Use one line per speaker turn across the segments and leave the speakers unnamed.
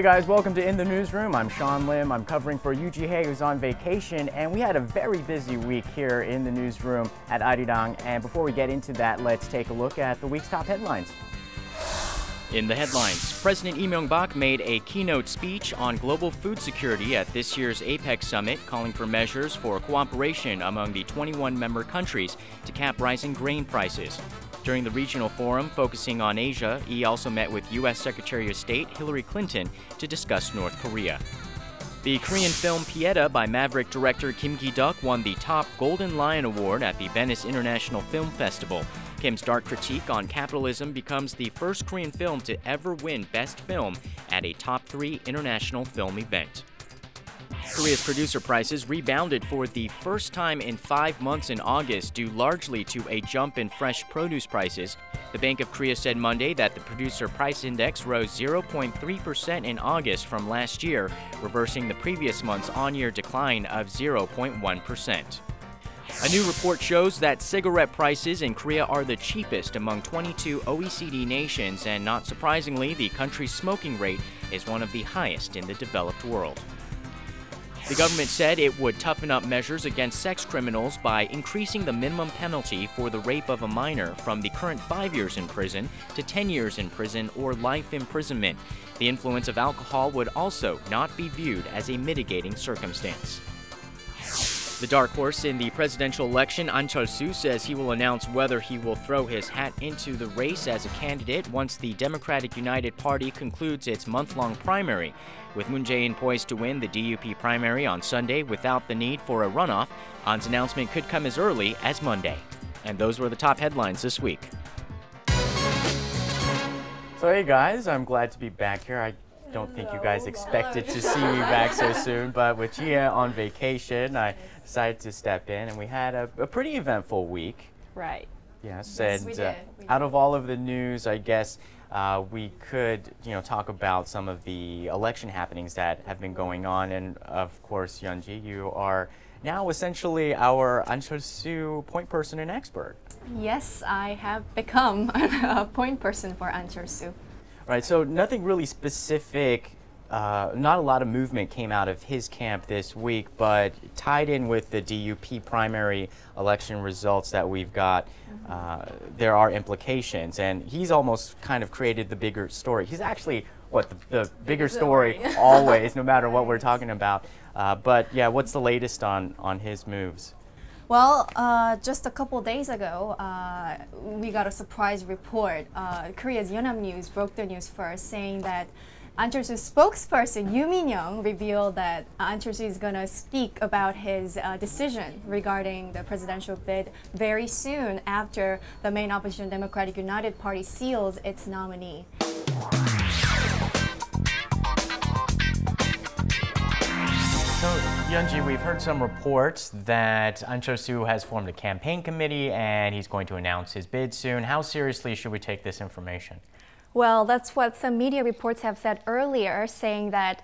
Hey guys, welcome to In the Newsroom. I'm Sean Lim. I'm covering for Yoo Ji-hae, who's on vacation, and we had a very busy week here in the newsroom at Arirang. And before we get into that, let's take a look at the week's top headlines.
In the headlines, President Lee Myung-bak made a keynote speech on global food security at this year's APEC summit, calling for measures for cooperation among the 21 member countries to cap rising grain prices. During the regional forum focusing on Asia, Lee also met with U.S. Secretary of State Hillary Clinton to discuss North Korea. The Korean film Pieta by Maverick director Kim Ki-duk won the top Golden Lion Award at the Venice International Film Festival. Kim's dark critique on capitalism becomes the first Korean film to ever win Best Film at a top 3 international film event. Korea's producer prices rebounded for the first time in 5 months in August, due largely to a jump in fresh produce prices. The Bank of Korea said Monday that the producer price index rose 0.3% in August from last year, reversing the previous month's on-year decline of 0.1%. A new report shows that cigarette prices in Korea are the cheapest among 22 OECD nations, and not surprisingly, the country's smoking rate is one of the highest in the developed world. The government said it would toughen up measures against sex criminals by increasing the minimum penalty for the rape of a minor from the current 5 years in prison to 10 years in prison or life imprisonment. The influence of alcohol would also not be viewed as a mitigating circumstance. The dark horse in the presidential election, Ahn Cheol-soo, says he will announce whether he will throw his hat into the race as a candidate once the Democratic United Party concludes its month-long primary. With Moon Jae-in poised to win the DUP primary on Sunday without the need for a runoff, Ahn's announcement could come as early as Monday. And those were the top headlines this week.
So hey guys, I'm glad to be back here. I don't think you guys expected to see me back so soon, but with Gia on vacation, I decided to step in, and we had a pretty eventful week.
Right.
Yes,
Yes,
and
we did.
out of all of the news, I guess we could, talk about some of the election happenings that have been going on, and of course, Yeon-ji, you are now essentially our Ahn Cheol-soo point person and expert.
Yes, I have become a point person for Ahn Cheol-soo.
Right, so nothing really specific, not a lot of movement came out of his camp this week, but tied in with the DUP primary election results that we've got, there are implications, and he's almost kind of created the bigger story. He's actually, the bigger story always, no matter what we're talking about. But yeah, what's the latest on his moves?
Well, just a couple days ago, we got a surprise report. Korea's Yonhap News broke the news first, saying that Ahn Cheol-soo's spokesperson, Yoo Min-young, revealed that Ahn Cheol-soo is going to speak about his decision regarding the presidential bid very soon after the main opposition Democratic United Party seals its nominee.
So, Yeon-ji, we've heard some reports that Ahn Cheol-soo has formed a campaign committee and he's going to announce his bid soon. How seriously should we take this information?
Well, that's what some media reports have said earlier, saying that,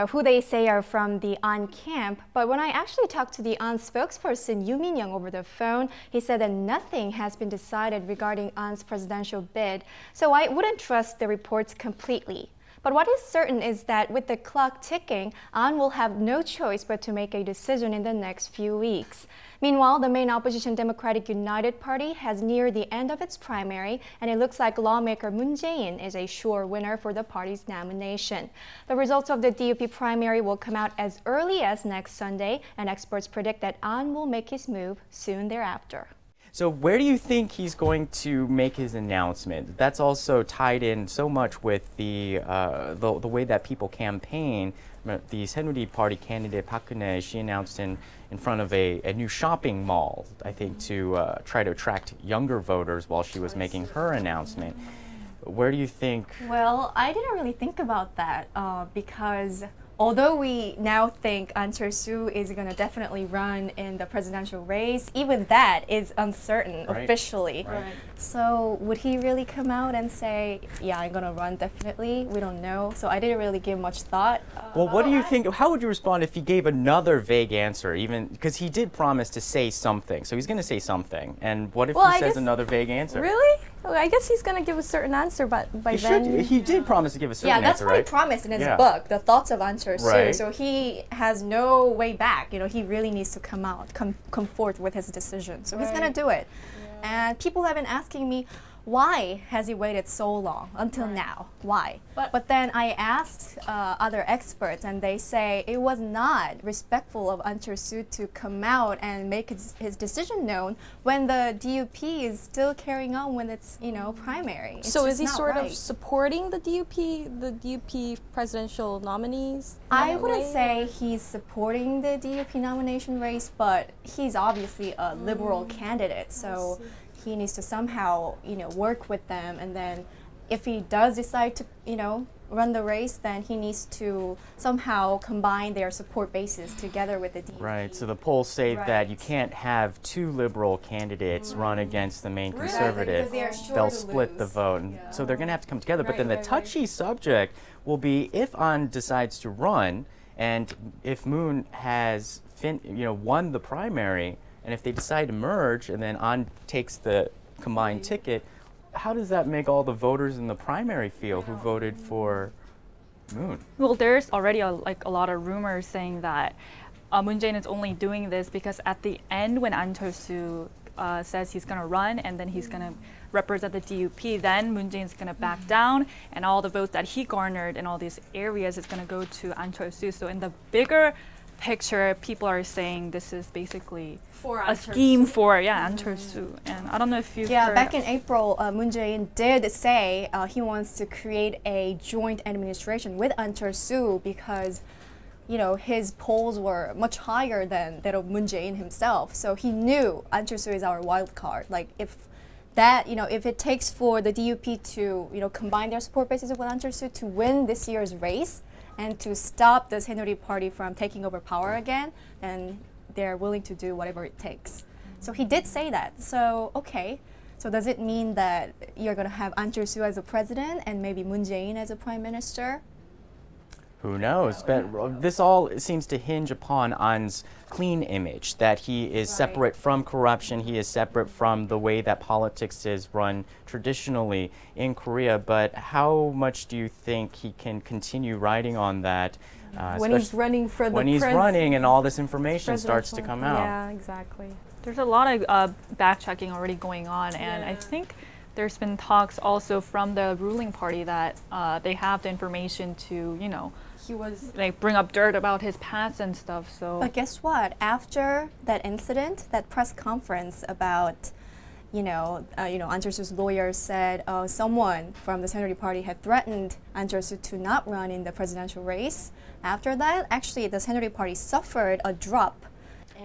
who they say are from the Ahn camp. But when I actually talked to the Ahn spokesperson, Yoo Min-young, over the phone, he said that nothing has been decided regarding Ahn's presidential bid. So I wouldn't trust the reports completely. But what is certain is that with the clock ticking, Ahn will have no choice but to make a decision in the next few weeks. Meanwhile, the main opposition Democratic United Party has neared the end of its primary, and it looks like lawmaker Moon Jae-in is a sure winner for the party's nomination. The results of the DUP primary will come out as early as next Sunday, and experts predict that Ahn will make his move soon thereafter.
So where do you think he's going to make his announcement? That's also tied in so much with the way that people campaign. The Saenuri Party candidate Park Geun-hye, she announced in front of a new shopping mall, I think, to try to attract younger voters while she was making her announcement. Where do you think?
Well, I didn't really think about that because although we now think Ahn Cheol-soo is going to definitely run in the presidential race, even that is uncertain officially.
Right.
So would he really come out and say, yeah, I'm going to run definitely? We don't know. So I didn't really give much thought.
Well, what do you think? How would you respond if he gave another vague answer, even because he did promise to say something? So he's going to say something. And what if he says another vague answer?
Really?
Oh, I guess he's going to give a certain answer, but by then...
He did promise to give a certain answer,
that's what
right?
he promised in his book, The Thoughts of Ahn Cheol-soo.
Right.
So he has no way back. You know, he really needs to come forth with his decision. So he's going to do it. Yeah. And people have been asking me, why has he waited so long until now? Why? But then I asked other experts, and they say it was not respectful of Ahn Cheol-soo to come out and make his decision known when the DUP is still carrying on when it's, you know, primary.
So is he sort of supporting the DUP presidential nominees?
I wouldn't say he's supporting the DUP nomination race, but he's obviously a liberal candidate. So he needs to somehow, you know, work with them, and then if he does decide to, you know, run the race, then he needs to somehow combine their support bases together with the DUP.
Right, so the polls say that you can't have two liberal candidates run against the main conservative. They'll split the vote, and so they're going to have to come together. But then the touchy subject will be if Ahn decides to run, and if Moon has won the primary, and if they decide to merge and then Ahn takes the combined ticket, how does that make all the voters in the primary feel who voted for Moon?
Well, there's already a lot of rumors saying that Moon Jae-in is only doing this because at the end when Ahn Cheol-soo says he's going to run and then he's going to represent the DUP, then Moon Jae-in is going to back down, and all the votes that he garnered in all these areas is going to go to Ahn Cheol-soo. So in the bigger picture, people are saying this is basically a scheme for Ahn Cheol-soo. And I don't know if you've heard.
Back in April, Moon Jae-in did say he wants to create a joint administration with Ahn Cheol-soo because, you know, his polls were much higher than that of Moon Jae-in himself. So he knew Ahn Cheol-soo is our wild card. Like if it takes for the DUP to, you know, combine their support bases with Ahn Cheol-soo to win this year's race, and to stop the Saenuri party from taking over power again, then they're willing to do whatever it takes. So he did say that. So, okay. So does it mean that you're going to have Ahn Cheol-soo as a president and maybe Moon Jae-in as a prime minister?
Who knows? But this all seems to hinge upon Ahn's clean image, that he is separate from corruption, he is separate from the way that politics is run traditionally in Korea. But how much do you think he can continue riding on that?
When he's running for the
when he's running and all this information starts to come out.
Yeah, exactly.
There's a lot of back-checking already going on, and I think there's been talks also from the ruling party that they have the information to, you know, he was like bring up dirt about his past and stuff. So,
but guess what? After that incident, that press conference about, Ahn Cheol-soo's lawyer said someone from the Saenuri party had threatened Ahn Cheol-soo to not run in the presidential race. After that, actually, the Saenuri party suffered a drop.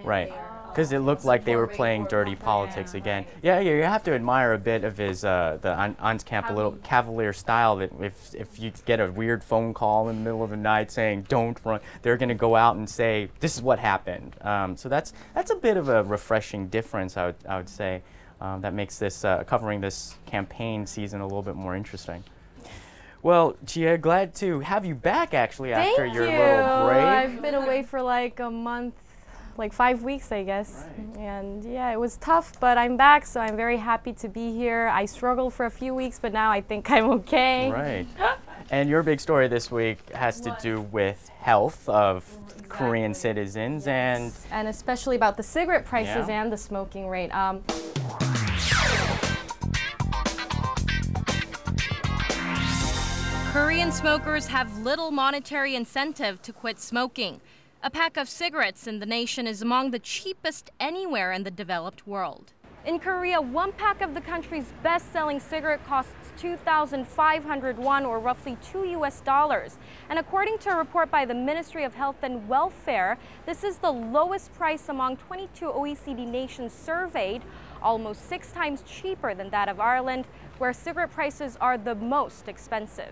Right. Because it looked like they were playing dirty politics again. Yeah, you have to admire a bit of his Ahn's camp, a little cavalier style. That if you get a weird phone call in the middle of the night saying don't run, they're going to go out and say this is what happened. So that's a bit of a refreshing difference, I would say. That makes this covering this campaign season a little bit more interesting. Well, Ji-hae, glad to have you back actually after your little break.
I've been away for like a month. Like 5 weeks, I guess. Right. And yeah, it was tough, but I'm back, so I'm very happy to be here. I struggled for a few weeks, but now I think I'm okay.
Right. And your big story this week has to do with health of Korean citizens and
especially about the cigarette prices and the smoking rate.
Korean smokers have little monetary incentive to quit smoking. A pack of cigarettes in the nation is among the cheapest anywhere in the developed world.
In Korea, one pack of the country's best-selling cigarette costs 2,500 won, or roughly $2. And according to a report by the Ministry of Health and Welfare, this is the lowest price among 22 OECD nations surveyed, almost 6 times cheaper than that of Ireland, where cigarette prices are the most expensive.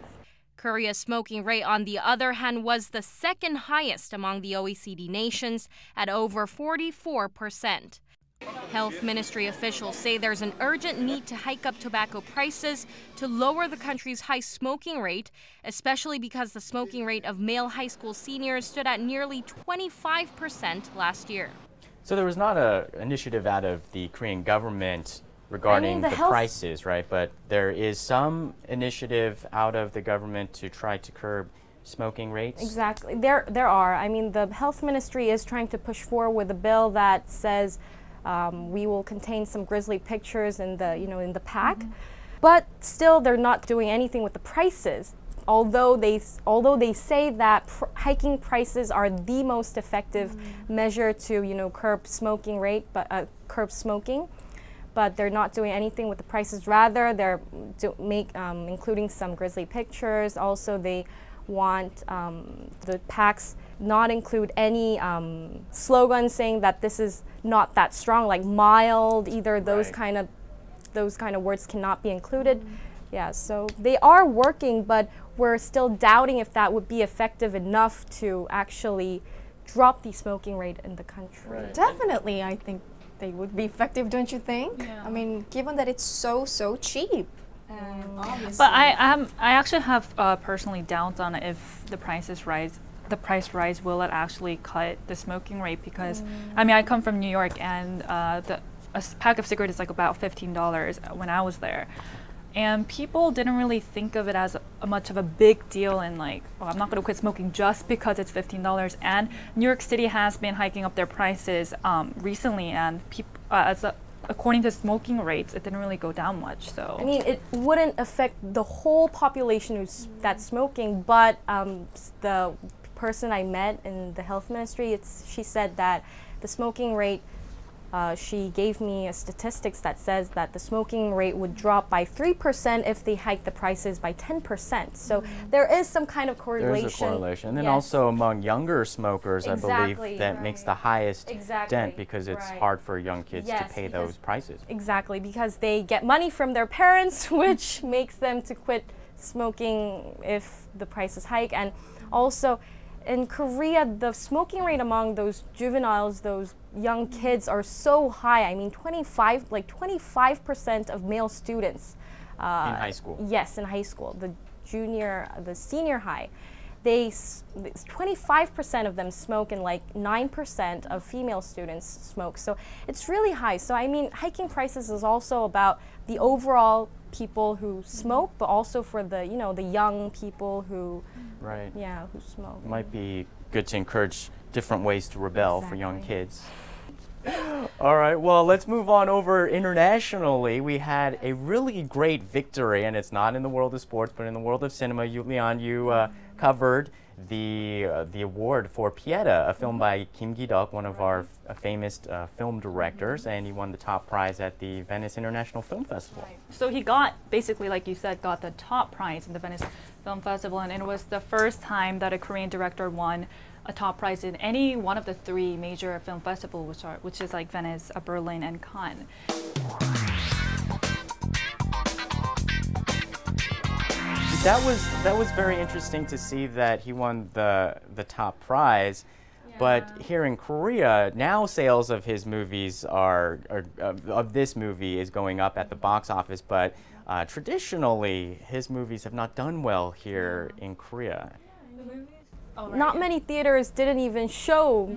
Korea's smoking rate, on the other hand, was the second highest among the OECD nations at over 44%. Health Ministry officials say there's an urgent need to hike up tobacco prices to lower the country's high smoking rate, especially because the smoking rate of male high school seniors stood at nearly 25% last year.
So there was not an initiative out of the Korean government regarding the prices, right? But there is some initiative out of the government to try to curb smoking rates.
Exactly. There are. I mean, the health ministry is trying to push forward with a bill that says we will contain some grisly pictures in the in the pack, but still they're not doing anything with the prices. Although they say that hiking prices are the most effective measure to curb smoking rate, but curb smoking. But they're not doing anything with the prices. Rather, they're including some grisly pictures. Also, they want the packs not include any slogans saying that this is not that strong, like mild. Either those kind of words cannot be included. Yeah, so they are working, but we're still doubting if that would be effective enough to actually drop the smoking rate in the country.
Right.
Definitely, I think they would be effective, don't you think?
Yeah.
I mean, given that it's so cheap. Obviously.
But I actually have personally doubts on if the price rise will it actually cut the smoking rate, because I mean I come from New York, and a pack of cigarettes is like about $15 when I was there. And people didn't really think of it as much of a big deal, and like, oh, I'm not going to quit smoking just because it's $15. And New York City has been hiking up their prices recently, and according to smoking rates, it didn't really go down much. So
I mean, it wouldn't affect the whole population that's smoking, but the person I met in the health ministry, she said that the smoking rate. She gave me a statistics that says that the smoking rate would drop by 3% if they hike the prices by 10%. So there is some kind of correlation.
There's a correlation. And then also among younger smokers, I believe that makes the highest dent, because it's hard for young kids to pay those prices.
Exactly, because they get money from their parents, which makes them to quit smoking if the prices hike. And also, in Korea, the smoking rate among those juveniles, those young kids, are so high. I mean, 25% of male students.
In high school?
Yes, in high school. The senior high. 25% of them smoke, and like 9% of female students smoke. So it's really high. So I mean, hiking prices is also about the overall people who smoke, but also for the the young people who who smoke.
It might be good to encourage different ways to rebel for young kids. All right, well, let's move on over internationally. We had a really great victory, and it's not in the world of sports, but in the world of cinema. Yoo Li-an, you covered the award for Pieta, a film by Kim Ki-duk, one of our famous film directors, and he won the top prize at the Venice International Film Festival.
So he got, basically, like you said, got the top prize in the Venice Film Festival, and it was the first time that a Korean director won a top prize in any one of the three major film festivals, which is like Venice, Berlin, and Cannes.
That was very interesting to see that he won the top prize. But here in Korea, now sales of his movies of this movie is going up at the box office, but traditionally his movies have not done well here in Korea.
Not many theaters didn't even show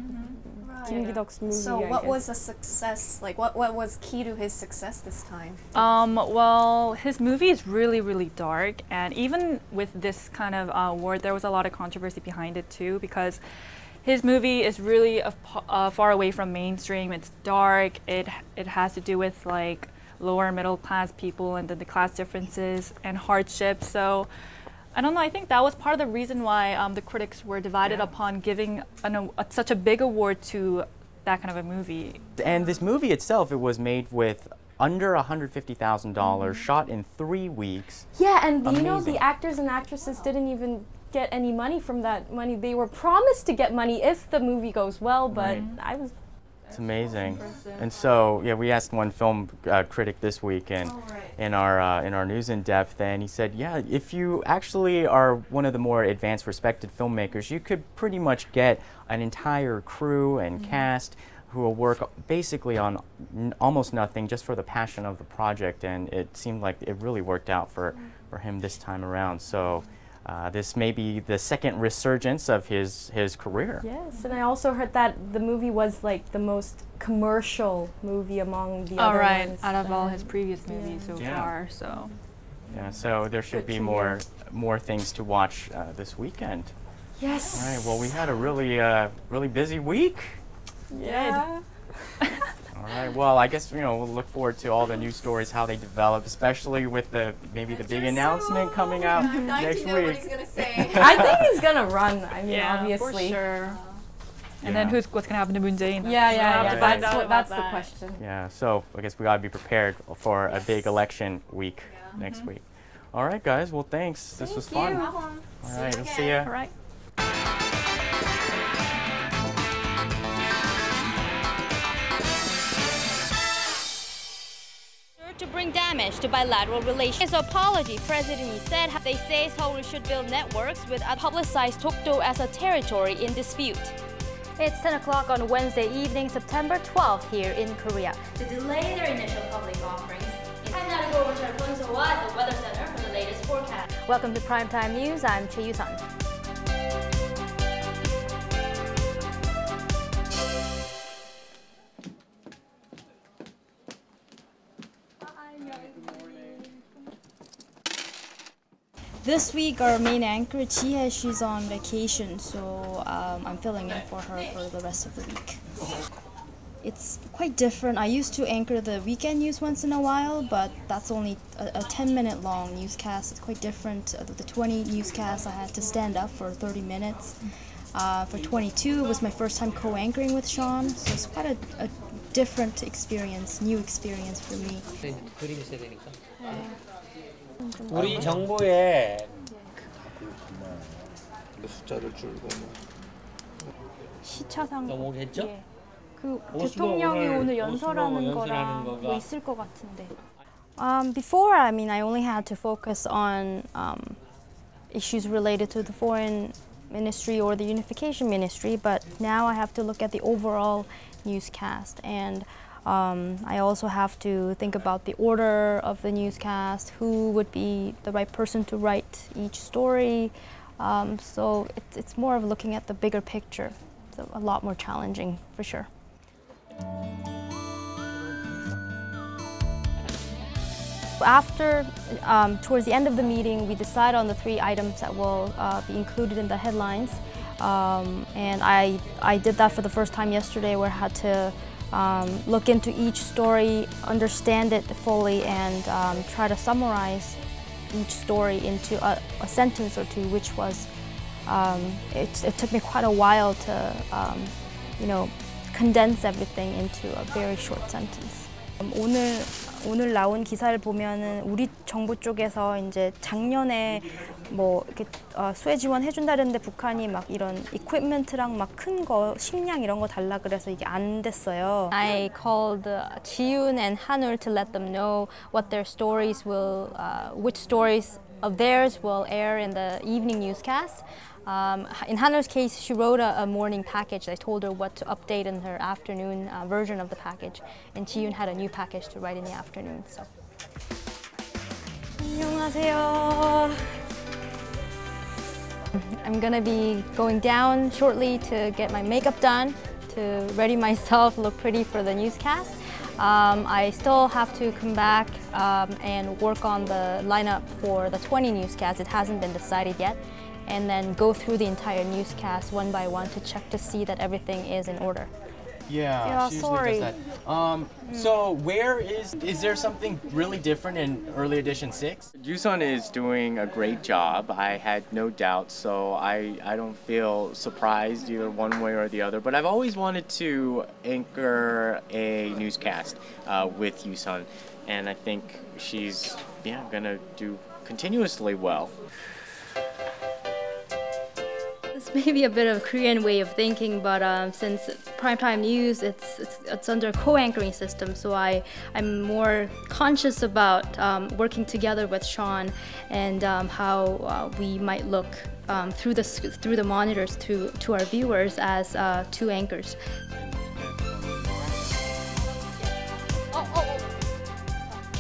Kim Ki-duk's movie.
So what was a success? Like what was key to his success this time?
Well, his movie is really, really dark, and even with this kind of award, there was a lot of controversy behind it too, because his movie is really far away from mainstream. It's dark. It has to do with like lower middle class people and the class differences and hardships. So I don't know, I think that was part of the reason why the critics were divided upon giving such a big award to that kind of a movie.
And this movie itself, it was made with under $150,000, shot in 3 weeks.
Yeah, and the actors and actresses didn't even get any money from that money. They were promised to get money if the movie goes well, but
It's amazing. And so, yeah, we asked one film critic this week in our News in Depth, and he said, yeah, if you actually are one of the more advanced, respected filmmakers, you could pretty much get an entire crew and cast who will work basically on almost nothing, just for the passion of the project, and it seemed like it really worked out for him this time around. So this may be the second resurgence of his career.
Yes, and I also heard that the movie was like the most commercial movie among the other ones.
Out of all his previous movies so
Yeah.
far, so.
Yeah, so there should be more things to watch this weekend.
Yes.
All right, well, we had a really busy week.
Yeah.
All right, well, I guess, we'll look forward to all the news stories, how they develop, especially with maybe the big announcement coming out next week.
What he's gonna say.
I think he's gonna run. I mean,
Yeah,
obviously.
for sure. And
Yeah.
then what's gonna happen to Moon Jae-in?
Yeah.
Find out about
That's the
that.
question.
Yeah, so I guess we gotta be prepared for a big election week next week. All right, guys, well, thanks. This was fun. All right, we'll see ya.
All right.
To bring damage to bilateral relations. His apology, President Lee said they say Seoul should build networks with publicized Dokdo as a territory in dispute.
It's 10 o'clock on Wednesday evening, September 12th here in Korea.
To delay their initial public offerings, time now to go over to our Bunsewa at the Weather Center for the latest forecast.
Welcome to Primetime News. I'm Choi You-sun.
This week, our main anchor, Ji-hae, she's on vacation, so I'm filling in for her for the rest of the week. It's quite different. I used to anchor the weekend news once in a while, but that's only a 10-minute long newscast. It's quite different. The 20 newscasts, I had to stand up for 30 minutes. For 22, it was my first time co-anchoring with Sean, so it's quite a different experience, new experience for me.
우리 정보에
숫자를 줄고
시차상.
넘어오겠죠?
예. 그
오슬로
대통령이 오늘
오늘
연설하는
오슬로
거랑
연설하는
뭐
거가.
있을 것 같은데.
Before, I mean, I only had to focus on issues related to the foreign ministry or the Unification Ministry, but now I have to look at the overall newscast, and I also have to think about the order of the newscast, who would be the right person to write each story. So it's more of looking at the bigger picture. It's a lot more challenging, for sure. After, towards the end of the meeting, we decide on the 3 items that will be included in the headlines. And I did that for the first time yesterday, where I had to look into each story, understand it fully, and try to summarize each story into a sentence or two, which was, it took me quite a while to, condense everything into a very short sentence.
오늘 나온 기사를 보면은 우리 정부 쪽에서 이제 작년에 뭐 이렇게 수혜 지원 해준다는데 북한이 막 이런 equipment랑 막 큰 거 식량 이런 거 달라 그래서 이게 안 됐어요.
I called Ji-yoon and Hanul to let them know what their stories will, which stories of theirs will air in the evening newscast. In Hanul's case, she wrote a morning package. I told her what to update in her afternoon version of the package, and Ji-yoon had a new package to write in the afternoon. So.
안녕하세요.
I'm gonna be going down shortly to get my makeup done, to ready myself, look pretty for the newscast. I still have to come back and work on the lineup for the 20 newscasts. It hasn't been decided yet. And then go through the entire newscast one by one to check to see that everything is in order.
Yeah, she usually does that. So where is there something really different in early edition 6? Yoo-sun is doing a great job. I had no doubt, so I don't feel surprised either one way or the other. But I've always wanted to anchor a newscast with Yoo-sun, and I think she's gonna do continuously well.
Maybe a bit of a Korean way of thinking, but since primetime news, it's under a co-anchoring system, so I'm more conscious about working together with Sean and how we might look through the monitors to our viewers as 2 anchors.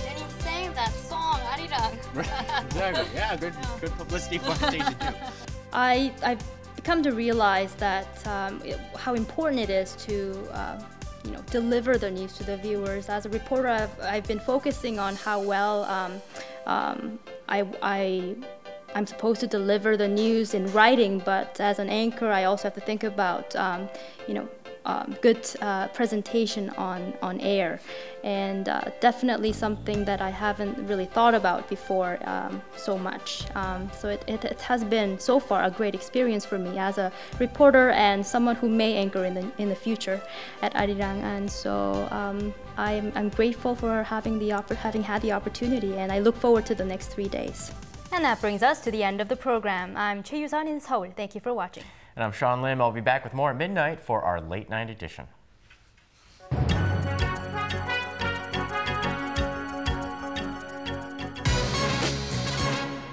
Jenny sang that song, Arirang.
Exactly. Yeah, good publicity for our station too.
I've come to realize that how important it is to deliver the news to the viewers. As a reporter, I've been focusing on how well I'm supposed to deliver the news in writing, but as an anchor, I also have to think about good presentation on air, and definitely something that I haven't really thought about before so much. So it has been so far a great experience for me as a reporter and someone who may anchor in the future at Arirang, and so I'm grateful for having had the opportunity, and I look forward to the next 3 days.
And that brings us to the end of the program. I'm Choi You-sun in Seoul. Thank you for watching.
And I'm Sean Lim. I'll be back with more at midnight for our late night edition.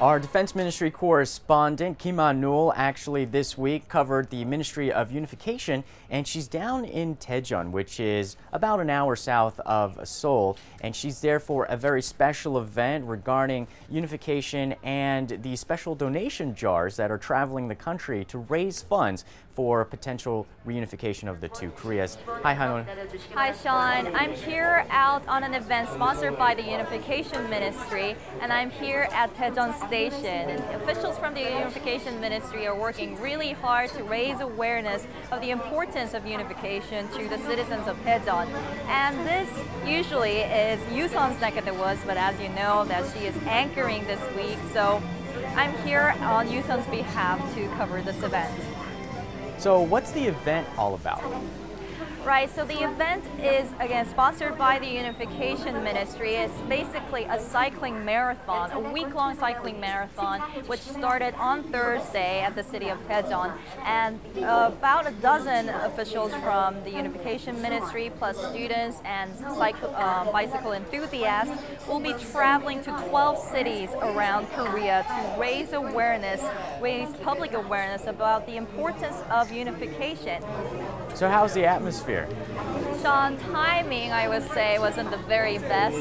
Our Defense Ministry correspondent, Kim Yeon-ji, actually this week covered the Ministry of Unification, and she's down in Daejeon, which is about an hour south of Seoul, and she's there for a very special event regarding unification and the special donation jars that are traveling the country to raise funds for potential reunification of the two Koreas. Hi, Hanwon.
Hi, Sean. I'm here out on an event sponsored by the Unification Ministry, and I'm here at Daejeon Station. And officials from the Unification Ministry are working really hard to raise awareness of the importance of unification to the citizens of Daejeon. And this usually is Yoo-sun's neck of the woods, but as you know, that she is anchoring this week, so I'm here on Yoo-sun's behalf to cover this event.
So what's the event all about?
Right, so the event is, again, sponsored by the Unification Ministry. It's basically a cycling marathon, a week-long cycling marathon, which started on Thursday at the city of Daejeon. And about a dozen officials from the Unification Ministry, plus students and bicycle enthusiasts, will be traveling to 12 cities around Korea to raise public awareness about the importance of unification.
So how's the atmosphere?
Sean, timing, I would say, wasn't the very best.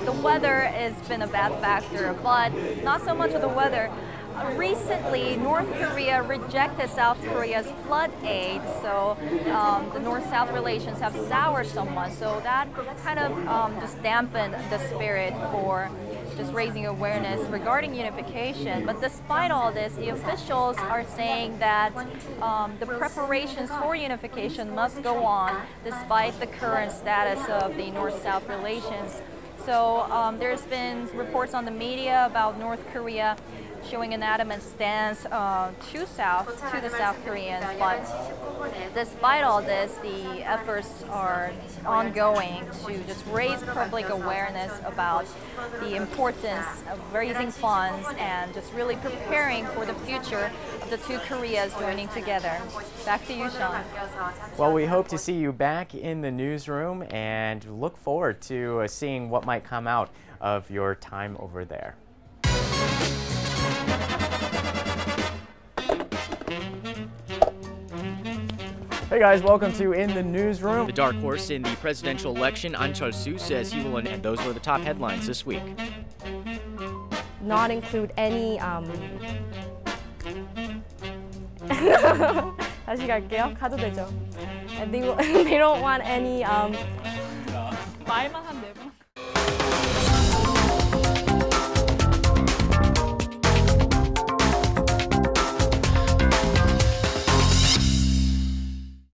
The weather has been a bad factor, but not so much of the weather. Recently, North Korea rejected South Korea's flood aid, so the North-South relations have soured somewhat. So that kind of just dampened the spirit for just raising awareness regarding unification. But despite all this, the officials are saying that the preparations for unification must go on despite the current status of the North-South relations. So there's been reports on the media about North Korea showing an adamant stance to the South Koreans, but despite all this, the efforts are ongoing to just raise public awareness about the importance of raising funds and just really preparing for the future of the two Koreas joining together. Back to you, Sean.
Well, we hope to see you back in the newsroom and look forward to seeing what might come out of your time over there. Hey guys, welcome to In the Newsroom.
The dark horse in the presidential election, Ahn Cheol-soo, says he will, and those were the top headlines this week.
Not include any 다시 갈게요. 가도 되죠. They don't want any
말만 한 4번.